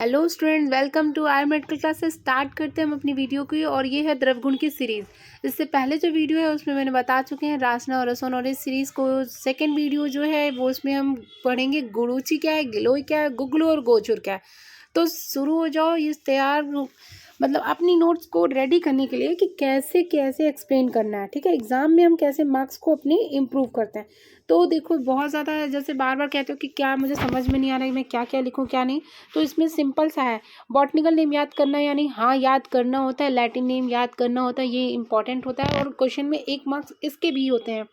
Hello student, welcome to our medical classes. Start करते हैं हम अपनी वीडियो की और ये है द्रवगुण की सीरीज़। इससे पहले जो वीडियो है उसमें मैंने बता चुके हैं रासना और रसोन, और इस सीरीज़ को सेकंड वीडियो जो है वो उसमें हम पढ़ेंगे गुरुची क्या है, गिलोय क्या है, गुगलू और गोचुर क्या है। तो शुरू हो जाओ इस तैयार, मतलब अपनी नोट्स को रेडी करने के लिए कि कैसे कैसे एक्सप्लेन करना है। ठीक है, एग्जाम में हम कैसे मार्क्स को अपने इम्प्रूव करते हैं। तो देखो, बहुत ज़्यादा जैसे बार बार कहते हो कि क्या मुझे समझ में नहीं आ रहा है, मैं क्या क्या लिखूं क्या नहीं। तो इसमें सिंपल सा है, बॉटनिकल नेम याद करना, यानी हाँ याद करना होता है, लैटिन नेम याद करना होता है, ये इंपॉर्टेंट होता है। और क्वेश्चन में 1 मार्क्स इसके भी होते हैं।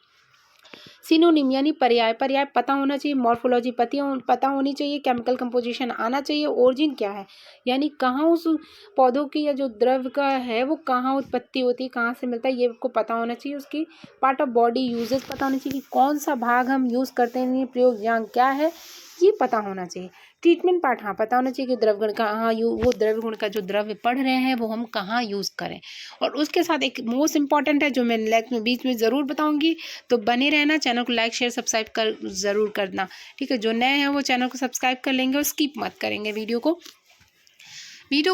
सिनोनिम यानी पर्याय, पर्याय पता होना चाहिए। मॉर्फोलॉजी पता होनी चाहिए। केमिकल कंपोजिशन आना चाहिए। ओरिजिन क्या है, यानी कहाँ उस पौधों की या जो द्रव्य का है वो कहाँ उत्पत्ति होती है, कहाँ से मिलता है, ये को पता होना चाहिए। उसकी पार्ट ऑफ बॉडी यूजेस पता होना चाहिए कि कौन सा भाग हम यूज़ करते हैं, प्रयोग यांग क्या है, ये पता होना चाहिए। ट्रीटमेंट पार्ट हाँ पता होना चाहिए कि द्रव्यगुण का हाँ वो द्रव्यगुण का जो द्रव्य पढ़ रहे हैं वो हम कहाँ यूज़ करें। और उसके साथ एक मोस्ट इंपॉर्टेंट है जो मैं लेक्चर में बीच में ज़रूर बताऊंगी। तो बने रहना, चैनल को लाइक शेयर सब्सक्राइब कर ज़रूर करना। ठीक है, जो नए हैं वो चैनल को सब्सक्राइब कर लेंगे और स्किप मत करेंगे वीडियो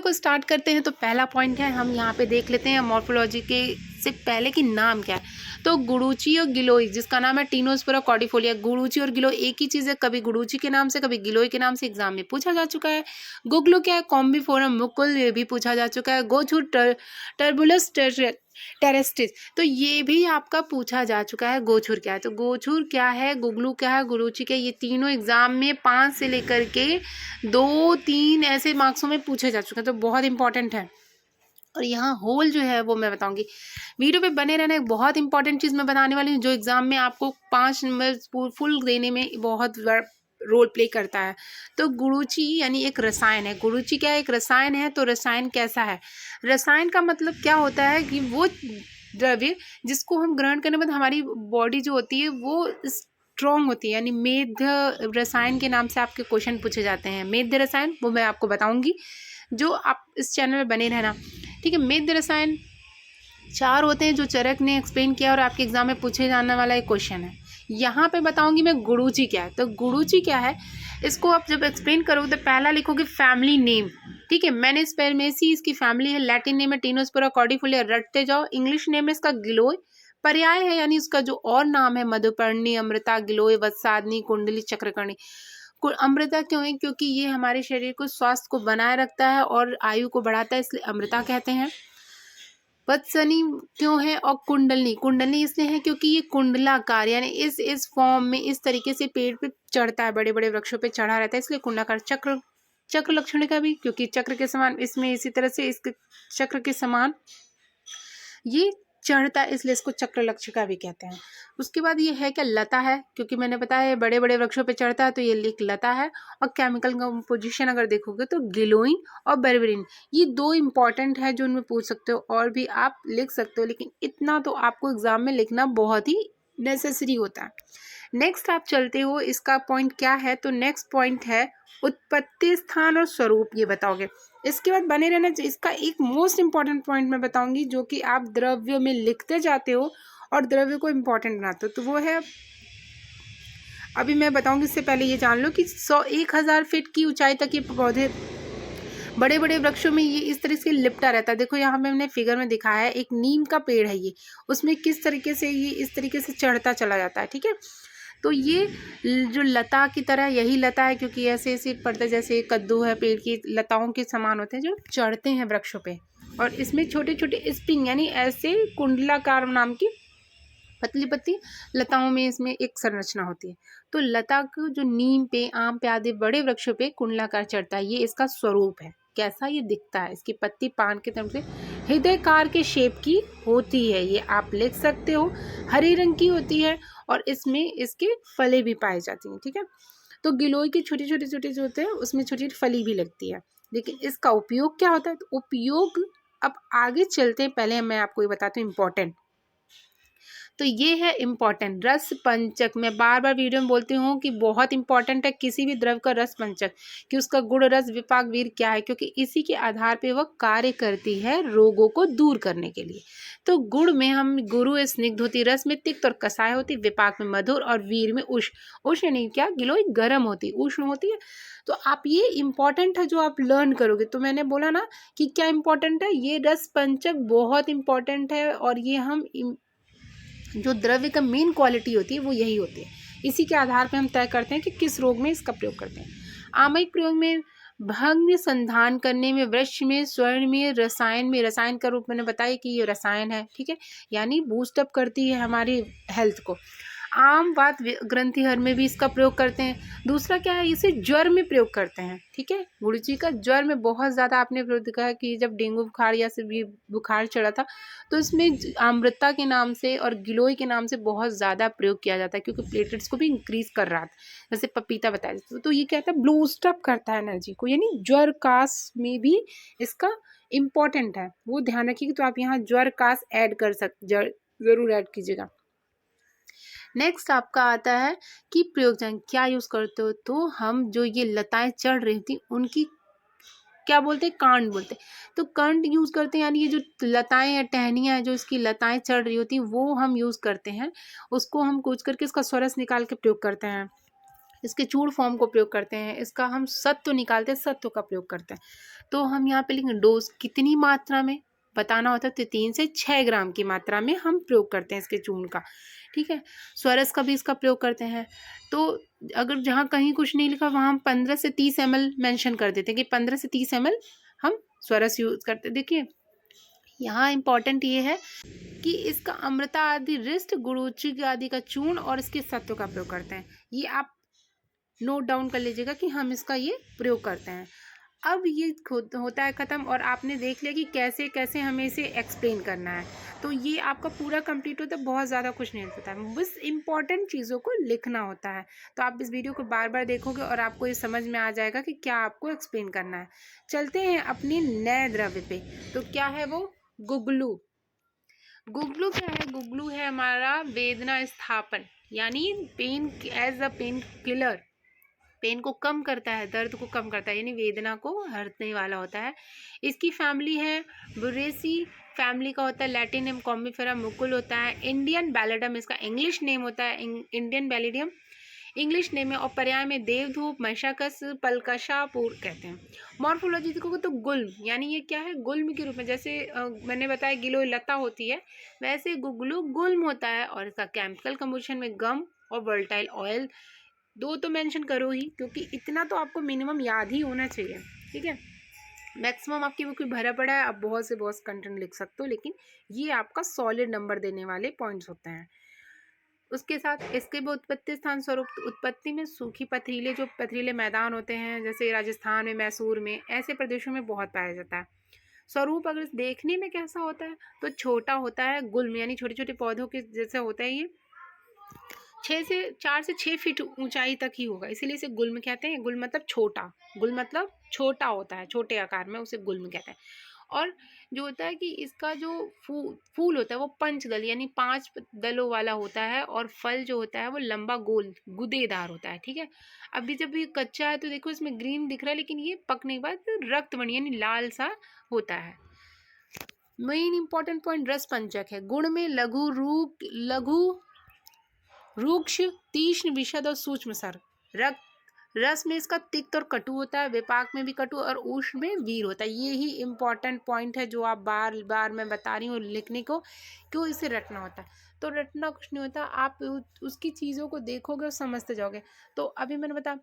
को स्टार्ट करते हैं। तो पहला पॉइंट है, हम यहाँ पे देख लेते हैं मॉर्फोलॉजी के से पहले कि नाम क्या है। तो गुडुची और गिलोय, जिसका नाम है टीनोस्पोरा कॉर्डिफोलिया। गुडुची और गिलोय एक ही चीज़ है, कभी गुडुची के नाम से कभी गिलोय के नाम से एग्जाम में पूछा जा चुका है। गुगलू क्या है, कॉम्बिफोरम मुकुल, ये भी पूछा जा चुका है। गोचुर टर्बुलस टेरेस्टिस, तो ये भी आपका पूछा जा चुका है। गोचुर क्या है, तो गोचुर क्या है, गुगलू क्या है, गुरुचि क्या है, ये तीनों एग्जाम में 5 से लेकर के 2-3 ऐसे मार्क्सों में पूछे जा चुके हैं। तो बहुत इंपॉर्टेंट है। और यहाँ होल जो है वो मैं बताऊंगी। वीडियो पे बने रहना, एक बहुत इंपॉर्टेंट चीज़ मैं बताने वाली हूँ जो एग्जाम में आपको 5 नंबर फुल देने में बहुत रोल प्ले करता है। तो गुरुची यानी एक रसायन है। गुरुची क्या है, एक रसायन है। तो रसायन कैसा है, रसायन का मतलब क्या होता है कि वो द्रव्य जिसको हम ग्रहण करने के बाद हमारी बॉडी जो होती है वो स्ट्रॉन्ग होती है। यानी मेध रसायन के नाम से आपके क्वेश्चन पूछे जाते हैं। मेध रसायन वो मैं आपको बताऊंगी, जो आप इस चैनल में बने रहना। ठीक है, मेध रसायन 4 होते हैं जो चरक ने एक्सप्लेन किया और आपके एग्जाम में पूछे जाने वाला एक क्वेश्चन है। यहाँ पे बताऊंगी मैं गुरुची क्या है। तो गुरुची क्या है, इसको आप जब एक्सप्लेन करोगे तो पहला लिखोगे फैमिली नेम। ठीक है, मैनेस्पेरमेसी इसकी फैमिली है। लैटिन नेम है टीनोस्पोरा कॉर्डिफोलिया, रटते जाओ। इंग्लिश नेम है इसका गिलोय। पर्याय है यानी उसका जो और नाम है मधुपर्णी, अमृता, गिलोय, वत्सादनी, कुंडली, चक्रकर्णी। अमृता क्यों है, क्योंकि ये हमारे शरीर को स्वास्थ्य को बनाए रखता है और आयु को बढ़ाता है, इसलिए अमृता कहते हैं। वत्सनी क्यों है, और कुंडलनी, कुंडलनी इसलिए है क्योंकि ये कुंडलाकार यानी इस फॉर्म में इस तरीके से पेड़ पे चढ़ता है, बड़े बड़े वृक्षों पे चढ़ा रहता है, इसलिए कुंडलाकार। चक्र, चक्र लक्षण का भी, क्योंकि चक्र के समान इसमें इसी तरह से इसके चक्र के समान ये चढ़ता है, इसलिए इसको चक्र लक्षिका भी कहते हैं। उसके बाद ये है क्या, लता है, क्योंकि मैंने बताया बड़े बड़े वृक्षों पे चढ़ता है तो ये एक लता है। और केमिकल कंपोजिशन अगर देखोगे तो गिलोइन और बेरबेरिन, ये 2 इंपॉर्टेंट है जो उनमें पूछ सकते हो, और भी आप लिख सकते हो, लेकिन इतना तो आपको एग्जाम में लिखना बहुत ही नेसेसरी होता है। नेक्स्ट आप चलते हो, इसका पॉइंट क्या है, तो नेक्स्ट पॉइंट है उत्पत्ति स्थान और स्वरूप, ये बताओगे। इसके बाद बने रहना। इसका एक मोस्ट इंपॉर्टेंट पॉइंट मैं बताऊंगी जो कि आप द्रव्य में लिखते जाते हो और द्रव्य को इंपॉर्टेंट बनाते हो, तो वो है, अभी मैं बताऊंगी। इससे पहले ये जान लो कि 1,000 फीट की ऊंचाई तक ये पौधे बड़े बड़े वृक्षों में ये इस तरह से लिपटा रहता है। देखो यहाँ पे हमने फिगर में दिखाया है, एक नीम का पेड़ है ये, उसमें किस तरीके से ये इस तरीके से चढ़ता चला जाता है। ठीक है, तो ये जो लता की तरह यही लता है, क्योंकि ऐसे ऐसे पड़ते, जैसे कद्दू है पेड़ की लताओं के समान होते हैं जो चढ़ते हैं वृक्षों पे। और इसमें छोटे छोटे स्प्रिंग यानी ऐसे कुंडलाकार नाम की पतली पतली लताओं में इसमें एक संरचना होती है। तो लता को जो नीम पे, आम पे आदि बड़े वृक्षों पे कुंडलाकार चढ़ता है, ये इसका स्वरूप है। कैसा ये दिखता है, इसकी पत्ती पान के तरफ से हृदयकार के शेप की होती है, ये आप लिख सकते हो। हरे रंग की होती है और इसमें इसके फले भी पाए जाती हैं। ठीक है, तो गिलोय के छोटे छोटे छोटे जो होते हैं उसमें छोटी छोटी फली भी लगती है। लेकिन इसका उपयोग क्या होता है, तो उपयोग अब आगे चलते हैं, पहले मैं आपको ये बताती हूँ इंपॉर्टेंट। तो ये है इम्पॉर्टेंट रस पंचक। मैं बार बार वीडियो में बोलती हूँ कि बहुत इंपॉर्टेंट है किसी भी द्रव का रस पंचक, कि उसका गुण रस विपाक वीर क्या है, क्योंकि इसी के आधार पे वह कार्य करती है रोगों को दूर करने के लिए। तो गुण में हम गुरु स्निग्ध होती, रस में तिक्त और कसाय होती, विपाक में मधुर और वीर में उष्ण। उष्ण नहीं क्या गिलोय गर्म होती, उष्ण होती है। तो आप ये इंपॉर्टेंट है जो आप लर्न करोगे। तो मैंने बोला ना कि क्या इंपॉर्टेंट है, ये रस पंचक बहुत इंपॉर्टेंट है। और ये हम जो द्रव्य का मेन क्वालिटी होती है वो यही होती है। इसी के आधार पर हम तय करते हैं कि किस रोग में इसका प्रयोग करते हैं। आमयिक प्रयोग में भंग संधान करने में, वृक्ष में, स्वर्ण में, रसायन में, रसायन का रूप मैंने बताया कि ये रसायन है, ठीक है, यानी बूस्टअप करती है हमारी हेल्थ को। आम वात ग्रंथिहर में भी इसका प्रयोग करते हैं। दूसरा क्या है, इसे ज्वर में प्रयोग करते हैं, ठीक है। गुड़ जी का ज्वर में बहुत ज़्यादा आपने प्रयोग देखा है कि जब डेंगू बुखार या से भी बुखार चढ़ा था तो इसमें अमृता के नाम से और गिलोय के नाम से बहुत ज़्यादा प्रयोग किया जाता है, क्योंकि प्लेटलेट्स को भी इंक्रीज कर रहा था, जैसे पपीता बताया। तो ये क्या है, बूस्टअप करता है एनर्जी को, यानी ज्वर कास में भी इसका इम्पॉर्टेंट है, वो ध्यान रखिए। तो आप यहाँ ज्वर कास ऐड कर सकते, ज़रूर ऐड कीजिएगा। नेक्स्ट आपका आता है कि प्रयोजन क्या यूज़ करते हो। तो हम जो ये लताएं चढ़ रही थी उनकी क्या बोलते हैं, कांड बोलते हैं। तो कांड यूज़ करते हैं, यानी ये जो लताएं या टहनियाँ हैं जो इसकी लताएं चढ़ रही होती हैं वो हम यूज़ करते हैं। उसको हम कूच करके इसका स्वरस निकाल के प्रयोग करते हैं, इसके चूर्ण फॉर्म को प्रयोग करते हैं, इसका हम सत्व निकालते हैं, सत्व का प्रयोग करते हैं। तो हम यहाँ पे लिखेंगे डोज कितनी मात्रा में बताना होता है, तो 3 से 6 ग्राम की मात्रा में हम प्रयोग करते हैं इसके चूर्ण का, ठीक है। स्वरस का भी इसका प्रयोग करते हैं। तो अगर जहाँ कहीं कुछ नहीं लिखा वहाँ हम 15 से 30 ml मेंशन कर देते हैं कि 15 से 30 ml हम स्वरस यूज करते हैं। देखिए यहाँ इंपॉर्टेंट ये है कि इसका अमृता आदि रिष्ट गुरुचि आदि का चूर्ण और इसके सत्व का प्रयोग करते हैं। ये आप नोट डाउन कर लीजिएगा कि हम इसका ये प्रयोग करते हैं। अब ये होता है ख़त्म, और आपने देख लिया कि कैसे कैसे हमें इसे एक्सप्लेन करना है। तो ये आपका पूरा कंप्लीट होता है, बहुत ज़्यादा कुछ नहीं होता है, बस इंपॉर्टेंट चीज़ों को लिखना होता है। तो आप इस वीडियो को बार बार देखोगे और आपको ये समझ में आ जाएगा कि क्या आपको एक्सप्लेन करना है। चलते हैं अपनी नए द्रव्य पे। तो क्या है वो, गुगलू। गुगलू क्या है, गुगलू है हमारा वेदना स्थापन, यानी pain as a pain killer, pain को कम करता है, दर्द को कम करता है, यानी वेदना को हरने वाला होता है। इसकी फैमिली है बुरेसी फैमिली का होता है, लैटिन नेम कॉम्बिफेरा मुकुल होता है, इंडियन बैलेडम इसका इंग्लिश नेम होता है, इंडियन बैलेडियम इंग्लिश नेम है, और पर्याय में देवधूप, मैशाकस, पलकशापुर कहते हैं। मॉर्फोलॉजी देखोगे तो गुल्म, यानी ये क्या है, गुल्म के रूप में, जैसे मैंने बताया गिलोय लता होती है, वैसे गुगलू गुल्म होता है। और इसका केमिकल कंपोजिशन में गम और वोलेटाइल ऑयल, 2 तो मेंशन करो ही, क्योंकि इतना तो आपको मिनिमम याद ही होना चाहिए, ठीक है। मैक्सिमम आपकी बुक में भरा पड़ा है, आप बहुत से बहुत कंटेंट लिख सकते हो, लेकिन ये आपका सॉलिड नंबर देने वाले पॉइंट्स होते हैं। उसके साथ इसके भी उत्पत्ति स्थान स्वरूप, उत्पत्ति में सूखी पथरीले, जो पथरीले मैदान होते हैं जैसे राजस्थान में, मैसूर में, ऐसे प्रदेशों में बहुत पाया जाता है। स्वरूप अगर देखने में कैसा होता है तो छोटा होता है, गुल्म यानी छोटे छोटे पौधों के जैसे होता है, ये 4 से 6 फीट ऊंचाई तक ही होगा, इसीलिए इसे गुल्म कहते हैं। गुल्म मतलब छोटा, गुल्म मतलब छोटा होता है, छोटे आकार में, उसे गुल्म कहते हैं। और जो होता है कि इसका जो फूल होता है वो पंचदल यानी 5 दलों वाला होता है, और फल जो होता है वो लंबा गोल गुदेदार होता है, ठीक है। अभी जब ये कच्चा है तो देखो इसमें ग्रीन दिख रहा है, लेकिन ये पकने के बाद रक्तवर्णीय यानी लाल सा होता है। मेन इंपॉर्टेंट पॉइंट रस पंचक है। गुण में लघु रूक्ष, तीक्ष्ण, विशद और सूक्ष्म सर। रस में इसका तिक्त और कटु होता है, विपाक में भी कटु, और उष्ण में वीर होता है। ये ही इंपॉर्टेंट पॉइंट है जो आप बार बार मैं बता रही हूँ लिखने को, क्यों इसे रटना होता है। तो रटना कुछ नहीं होता, आप उसकी चीज़ों को देखोगे और समझते जाओगे। तो अभी मैंने बताया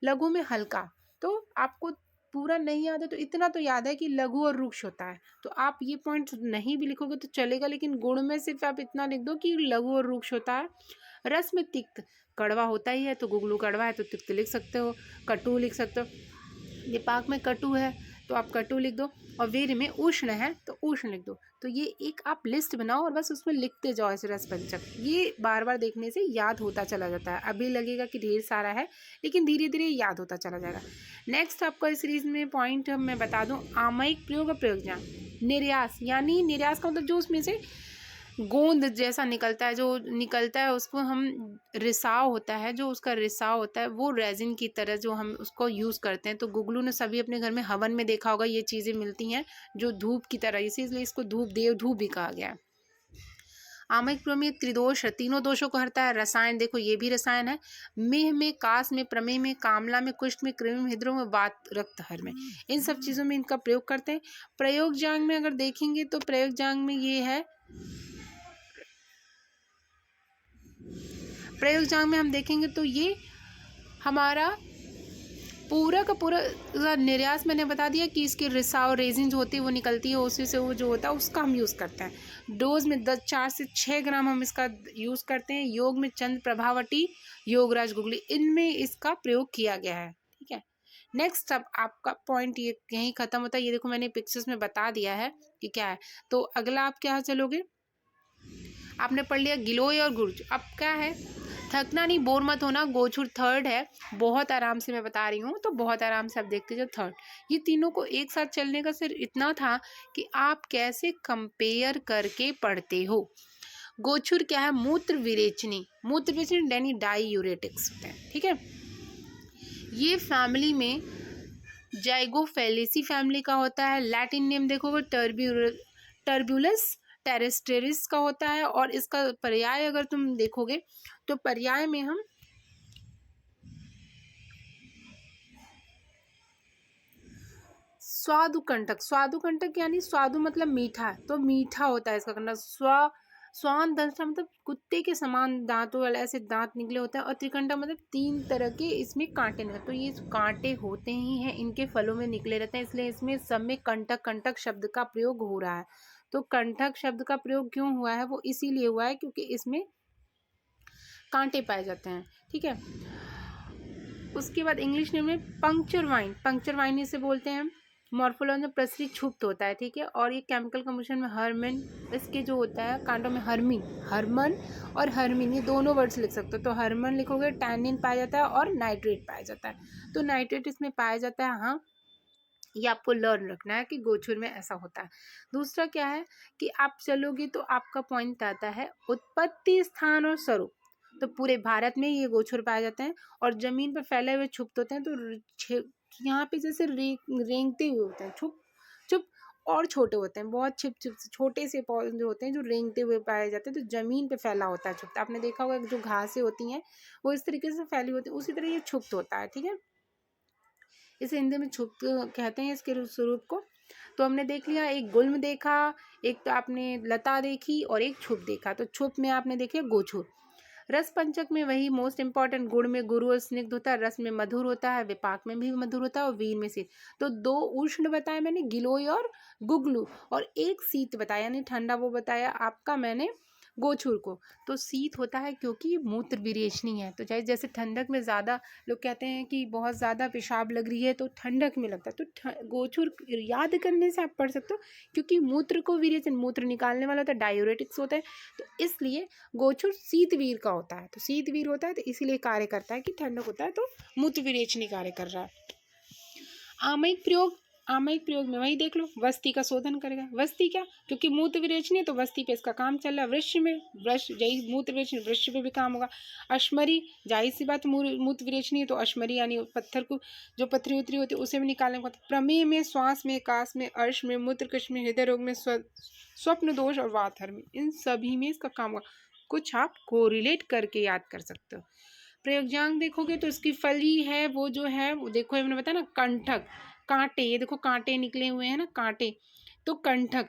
लघु में हल्का, तो आपको पूरा नहीं याद है तो इतना तो याद है कि लघु और रुक्ष होता है। तो आप ये पॉइंट नहीं भी लिखोगे तो चलेगा, लेकिन गुण में सिर्फ आप इतना लिख दो कि लघु और रुक्ष होता है। रस में तिक्त, कड़वा होता ही है, तो गुगलू कड़वा है तो तिक्त लिख सकते हो, कटु लिख सकते हो। विपाक में कटु है तो आप कटु लिख दो, और वीर में उष्ण है तो उष्ण लिख दो। तो ये एक आप लिस्ट बनाओ और बस उसमें लिखते जाओ ऐसे रस पंचक। ये बार बार देखने से याद होता चला जाता है, अभी लगेगा कि ढेर सारा है, लेकिन धीरे धीरे याद होता चला जाएगा। नेक्स्ट आपका इस सीरीज में पॉइंट मैं बता दूं, आमयिक प्रयोग और प्रयोजन। निर्यास, यानी निर्यास का मतलब जो उसमें से गोंद जैसा निकलता है, जो निकलता है उसको हम रिसाव होता है, जो उसका रिसाव होता है वो रेजिन की तरह जो हम उसको यूज़ करते हैं। तो गुगलू ने सभी अपने घर में हवन में देखा होगा, ये चीज़ें मिलती हैं जो धूप की तरह, इसीलिए इसको देव धूप भी कहा गया है। आमक प्रमेय त्रिदोष है, तीनों दोषों को हरता है। रसायन देखो ये भी रसायन है, मेह में, कास में, प्रमेह में, कामला में, कुष्ठ में, कृमि में, हृदरों में, वात रक्तहर में, इन सब चीज़ों में इनका प्रयोग करते हैं। प्रयोग जांग में अगर देखेंगे तो प्रयोग जांग में ये है, प्रयोग जांग में हम देखेंगे तो ये हमारा पूरा का पूरा निर्यास मैंने बता दिया कि इसके रिसाव रेजिन जो होती है वो निकलती है, उसी से वो जो होता है उसका हम यूज़ करते हैं। डोज में 4 से 6 ग्राम हम इसका यूज़ करते हैं। योग में चंद्र प्रभावटी, योगराज गुगली, इनमें इसका प्रयोग किया गया है। ठीक है, नेक्स्ट अब आपका पॉइंट ये यहीं ख़त्म होता है। ये देखो मैंने पिक्चर्स में बता दिया है कि क्या है। तो अगला आप क्या चलोगे, आपने पढ़ लिया गिलोय और गुर्ज। अब क्या है, थकना नहीं, बोर मत होना। गोचुर थर्ड है, बहुत आराम से मैं बता रही हूँ, तो बहुत आराम से आप देखते जाओ। थर्ड, ये तीनों को एक साथ चलने का सिर्फ इतना था कि आप कैसे कंपेयर करके पढ़ते हो। गोचुर क्या है, मूत्र विरेचनी, मूत्र विरेचनी यानी डाईयूरेटिक्स होते हैं। ठीक है, ये फैमिली में जाइगोफैलेसी फैमिली का होता है। लैटिन नेम देखोगे टर्बुलस टेरेस्टेरिस का होता है, और इसका पर्याय अगर तुम देखोगे तो पर्याय में हम स्वादुकंटक, स्वादुकंटक यानी स्वादु मतलब मीठा है, तो मीठा होता है इसका कंटक। स्वान दंष्टा मतलब कुत्ते के समान दांतों वाले ऐसे दांत निकले होते हैं, और त्रिकंटक मतलब 3 तरह के इसमें कांटे निकले, तो ये कांटे होते ही हैं, इनके फलों में निकले रहते हैं, इसलिए इसमें सब में कंटक कंटक शब्द का प्रयोग हो रहा है। तो कंटक शब्द का प्रयोग क्यों हुआ है, वो इसीलिए हुआ है क्योंकि इसमें कांटे पाए जाते हैं। ठीक है, उसके बाद इंग्लिश नेम में पंक्चर वाइन, पंक्चर वाइन इसे बोलते हैं। मॉर्फोलॉजी में प्रसरी क्षुप्त होता है। ठीक है, और ये केमिकल कंपोजिशन में हर्मिन, इसके जो होता है कांटों में हर्मिन, हर्मन और हर्मिन, ये दोनों वर्ड्स लिख सकते हो। तो हर्मन लिखोगे, टैनिन पाया जाता है और नाइट्रेट पाया जाता है। तो नाइट्रेट इसमें पाया जाता है, हाँ, ये आपको लर्न रखना है कि गोचुर में ऐसा होता है। दूसरा क्या है कि आप चलोगे तो आपका पॉइंट आता है उत्पत्ति स्थान और स्वरूप। तो पूरे भारत में ये गोचुर पाए जाते हैं, और जमीन पर फैले हुए छुप्त होते हैं। तो यहाँ पे जैसे रेंगते हुए होते हैं, छुप छुप और छोटे होते हैं, बहुत छिप छिप छोटे से पौधे जो होते हैं जो रेंगते हुए पाए जाते हैं। तो जमीन पे फैला होता है छुप्त, आपने देखा होगा जो घासें होती हैं वो इस तरीके से फैली होती है, उसी तरह ये छुप्त होता है। ठीक है, इसे हिंदी में छुप्त कहते हैं इसके स्वरूप को। तो हमने देख लिया, एक गुल्म देखा, एक तो आपने लता देखी, और एक छुप देखा। तो छुप में आपने देखे गोचुर। रस पंचक में वही मोस्ट इंपॉर्टेंट, गुड़ में गुरु और स्निग्ध होता है, रस में मधुर होता है, विपाक में भी मधुर होता है, और वीर में शीत। तो 2 उष्ण बताया मैंने, गिलोय और गुगलू, और एक शीत बताया यानी ठंडा वो बताया आपका मैंने गोचुर को। तो शीत होता है क्योंकि मूत्र विरेचनी है। तो चाहे जैसे ठंडक में ज़्यादा लोग कहते हैं कि बहुत ज़्यादा पेशाब लग रही है तो ठंडक में लगता है, तो गोचुर याद करने से आप पढ़ सकते हो, क्योंकि मूत्र को विरेचन, मूत्र निकालने वाला होता है, डायूरेटिक्स होता है, तो इसलिए गोचुर शीतवीर का होता है। तो शीतवीर होता है तो इसीलिए कार्य करता है कि ठंडक होता है, तो मूत्र विरेचनी कार्य कर रहा है। आमयिक प्रयोग, आमयिक प्रयोग में वही देख लो, वस्ती का शोधन करेगा। वस्ती क्या, क्योंकि मूत्र विरेचनी है तो वस्ती पे इसका काम चल रहा है। वृक्ष में, वृक्ष यही मूत्र विरेचनी, वृक्ष पे भी काम होगा। अश्मरी, जाहिर सी बात मूत्र विरेचनी है तो अश्मरी यानी पत्थर को, जो पथरी उतरी होती है उसे भी निकालने को। प्रमेय में, श्वास में, कास में, अर्श में, मूत्रकश में, हृदय रोग में, स्वप्न दोष और वातहर में, इन सभी में इसका काम होगा। कुछ आप कोरिलेट करके याद कर सकते हो। प्रयोज्यांग देखोगे तो इसकी फली है वो जो है वो देखो, हमने बताया ना कंठक, कांटे, ये देखो कांटे निकले हुए हैं ना, कांटे, तो कंठक।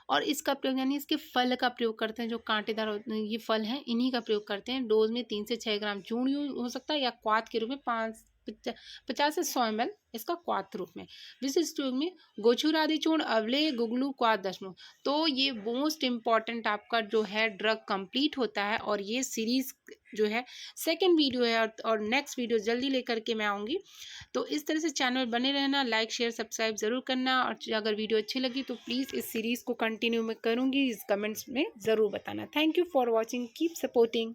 और इसका प्रयोग यानी इसके फल का प्रयोग करते हैं, जो कांटेदार ये फल हैं इन्हीं का प्रयोग करते हैं। डोज में 3 से 6 ग्राम चूर्ण यूज हो सकता है, या क्वाथ के रूप में 50 से 100 ml इसका क्वाथ रूप में। विशिष्ट उपयोग में गोचुर आदि चूर्ण, अवलेय, गुगलू, क्वाथ, दशमलव। तो ये मोस्ट इम्पॉर्टेंट आपका जो है ड्रग कंप्लीट होता है, और ये सीरीज जो है सेकंड वीडियो है, और नेक्स्ट वीडियो जल्दी लेकर के मैं आऊँगी। तो इस तरह से चैनल बने रहना, लाइक शेयर सब्सक्राइब ज़रूर करना, और अगर वीडियो अच्छी लगी तो प्लीज़ इस सीरीज़ को कंटिन्यू मैं करूँगी, इस कमेंट्स में ज़रूर बताना। Thank you for watching, keep supporting.